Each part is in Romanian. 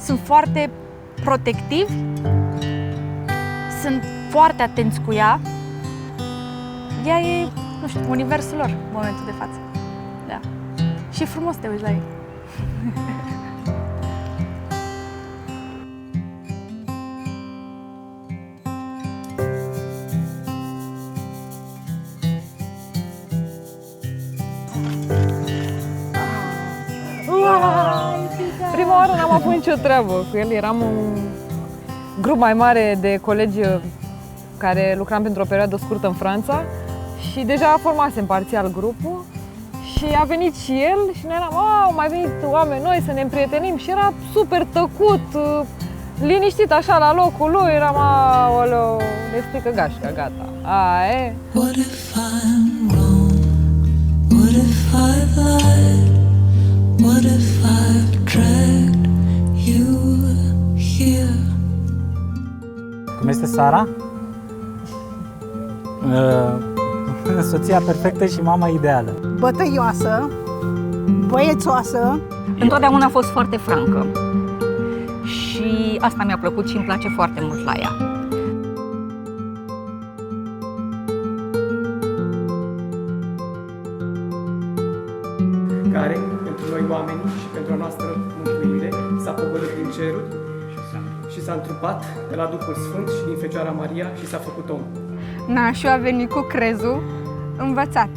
sunt foarte protectivi, sunt foarte atenți cu ea. Ea e, nu știu, universul lor în momentul de față. Da. Și e frumos să te uiți la ei. Prima oară n-am avut nicio treabă cu el, eram un grup mai mare de colegi care lucram pentru o perioadă scurtă în Franța și deja formasem parțial grupul și a venit și el și noi eram, au mai venit oameni noi să ne împrietenim și era super tăcut, liniștit așa la locul lui, eram, aoleu, ne strică gașca, gata, aia e. What if I'm wrong? What if I've lied? What if I've dragged you here? Cum este Sara? Soția perfectă și mama ideală. Bătăioasă, băiețoasă. Întotdeauna a fost foarte francă și asta mi-a plăcut și îmi place foarte mult la ea. Care, pentru noi oamenii și pentru a noastră mântuire, s-a pogorât din ceruri și s-a întrupat de la Duhul Sfânt și din Fecioara Maria și s-a făcut om. Nașul a venit cu crezul învățat.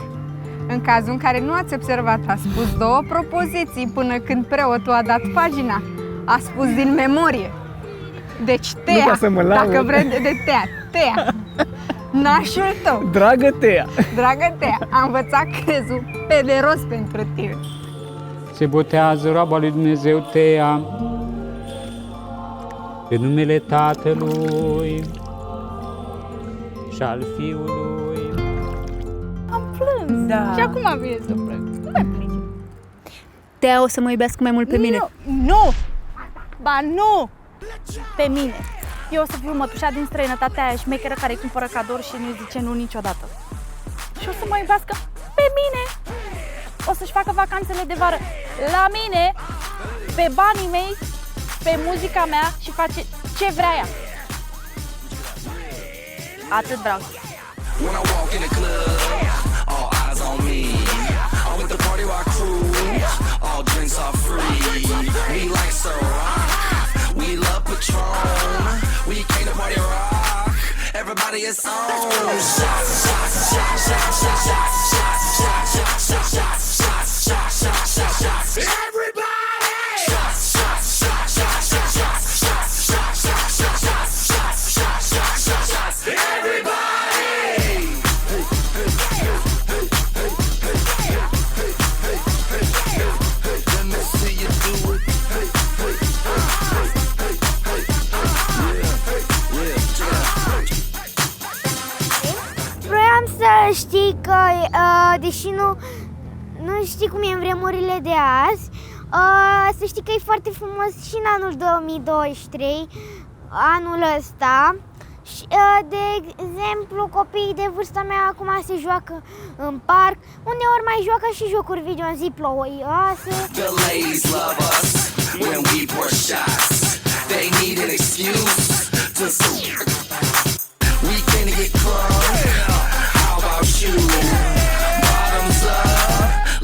În cazul în care nu ați observat, a spus 2 propoziții până când preotul a dat pagina. A spus din memorie. Deci Tea, dacă vreți de Tea, Tea, nașul tău. Dragă Tea! Dragă Tea, a învățat crezul pe de rost pentru tine. Se botează roaba lui Dumnezeu Tea în numele Tatălui și al Fiului. Am plâns. Da. Și acum vine să plâng. Nu mai plânge. Tea o să mă iubească mai mult pe mine. Nu! Ba nu! Pe mine. Eu o să fiu mătușa din străinătatea aia șmecheră care îi cumpără cadouri și nu-i zice nu niciodată. Și o să mă iubească pe mine. O să-și facă vacanțele de vară la mine, pe banii mei, pe muzica mea și face ce vrea ea. Atât vreau. Everybody is on. Shots, shots, shots, shots, shots, shots, shots, shots, shots, shots, shots, shots, shots, shots. Everybody. Shots, shots, shots, shots, shots, shots, shots, shots, shots, shots, shots, shots, shots, shots. Everybody. Let me see you do it. Vroiam să știi că, deși nu știi cum e în vremurile de azi, să știi că e foarte frumos și în anul 2023, anul ăsta. Și, de exemplu, copiii de vârsta mea acum se joacă în parc, uneori mai joacă și jocuri video în zi plouăioasă. The ladies love us when we pour shots. They need an excuse to we can get crunk. How about you? Bottoms up.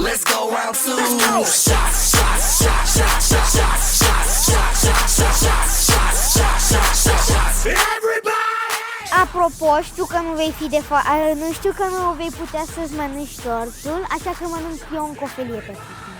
Let's go round 2. Shots, shots, shots, shots, shots, shots, shots, shots, shots, shots, shots, shots, shots. Everybody. Apropo, știu că nu vei fi nu știu că nu vei putea să-ți mănânci tortul, așa că mănânc eu în cofelie pe tine.